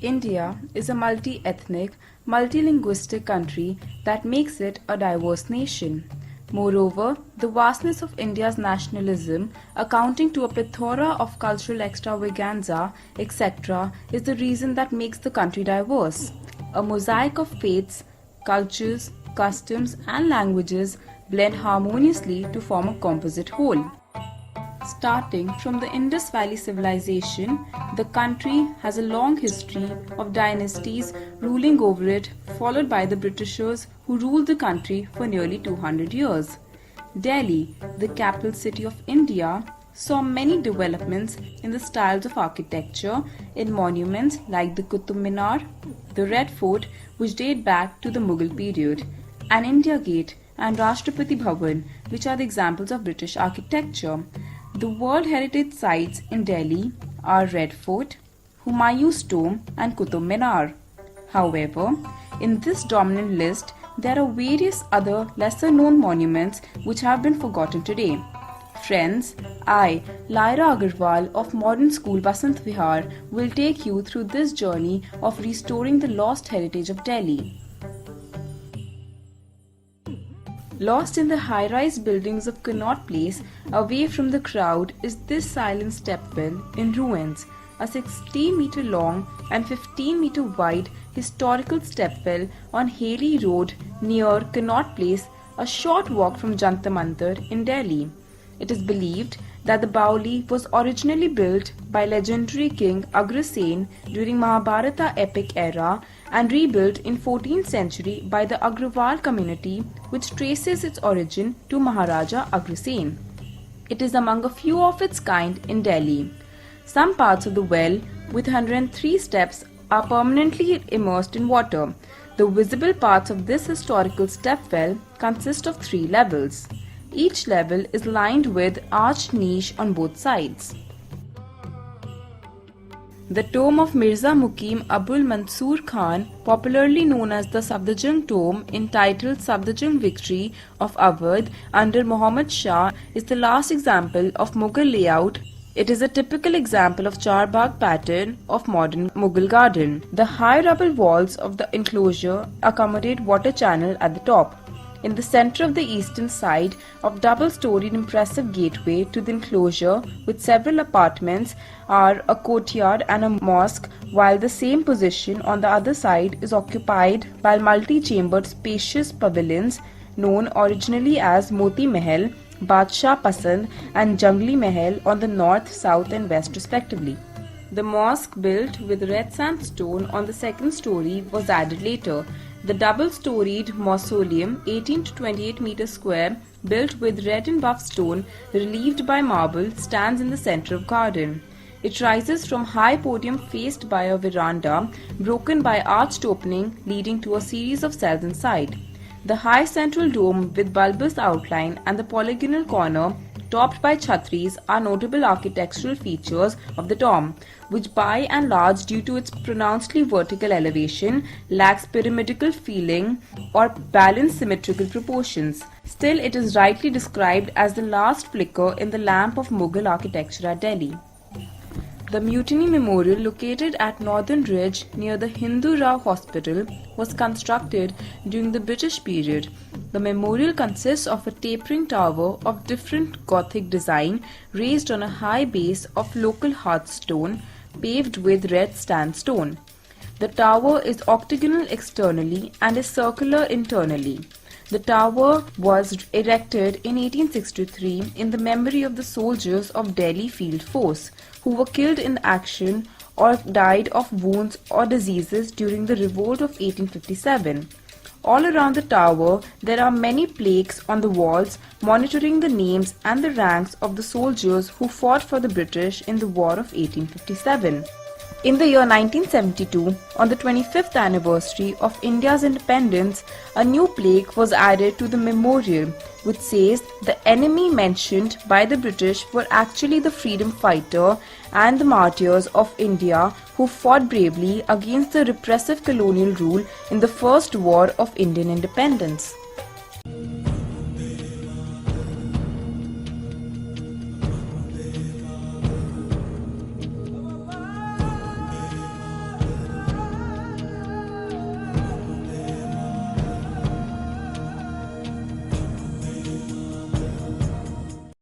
India is a multi-ethnic, multilinguistic country that makes it a diverse nation. Moreover, the vastness of India's nationalism, accounting to a plethora of cultural extravaganza, etc., is the reason that makes the country diverse. A mosaic of faiths, cultures, customs, and languages blend harmoniously to form a composite whole. Starting from the Indus Valley civilization, the country has a long history of dynasties ruling over it, followed by the Britishers who ruled the country for nearly 200 years. Delhi, the capital city of India, saw many developments in the styles of architecture in monuments like the Qutub Minar, the Red Fort, which date back to the Mughal period, and India Gate and Rashtrapati Bhavan, which are the examples of British architecture. The World Heritage Sites in Delhi are Red Fort, Humayun's Tomb and Qutub Minar. However, in this dominant list, there are various other lesser known monuments which have been forgotten today. Friends, I, Lyra Agarwal of Modern School Basant Vihar, will take you through this journey of restoring the lost heritage of Delhi. Lost in the high-rise buildings of Connaught Place, away from the crowd, is this silent stepwell in ruins, a 60-meter long and 15-meter wide historical stepwell on Haley Road near Connaught Place, a short walk from Jantar Mantar in Delhi. It is believed that the baoli was originally built by legendary king Agrasen during Mahabharata epic era and rebuilt in 14th century by the Agrawal community, which traces its origin to Maharaja Agrasen. It is among a few of its kind in Delhi. Some parts of the well, with 103 steps, are permanently immersed in water. The visible parts of this historical stepwell consist of 3 levels. Each level is lined with arched niche on both sides. The tomb of Mirza Mukim Abul Mansur Khan, popularly known as the Safdarjung tomb, entitled Safdarjung Victory of Awadh under Muhammad Shah, is the last example of Mughal layout. It is a typical example of Charbagh pattern of modern Mughal garden. The high rubble walls of the enclosure accommodate water channel at the top. In the center of the eastern side of double-storied impressive gateway to the enclosure with several apartments are a courtyard and a mosque, while the same position on the other side is occupied by multi-chambered spacious pavilions known originally as Moti Mahal, Badshah Pasand and Jungli Mahal on the north, south and west respectively. The mosque, built with red sandstone on the second story, was added later. The double-storied mausoleum, 18 to 28 meters square, built with red and buff stone, relieved by marble, stands in the center of garden. It rises from high podium faced by a veranda, broken by arched opening leading to a series of cells inside. The high central dome with bulbous outline and the polygonal corner topped by chhatris are notable architectural features of the tomb, which by and large, due to its pronouncedly vertical elevation, lacks pyramidal feeling or balanced symmetrical proportions. Still, it is rightly described as the last flicker in the lamp of Mughal architecture at Delhi. The Mutiny Memorial, located at Northern Ridge near the Hindu Rao Hospital, was constructed during the British period. The memorial consists of a tapering tower of different Gothic design raised on a high base of local hearthstone paved with red sandstone. The tower is octagonal externally and is circular internally. The tower was erected in 1863 in the memory of the soldiers of Delhi Field Force who were killed in action or died of wounds or diseases during the revolt of 1857. All around the tower, there are many plaques on the walls monitoring the names and the ranks of the soldiers who fought for the British in the War of 1857. In the year 1972, on the 25th anniversary of India's independence, a new plaque was added to the memorial, which says the enemy mentioned by the British were actually the freedom fighter and the martyrs of India who fought bravely against the repressive colonial rule in the First War of Indian Independence.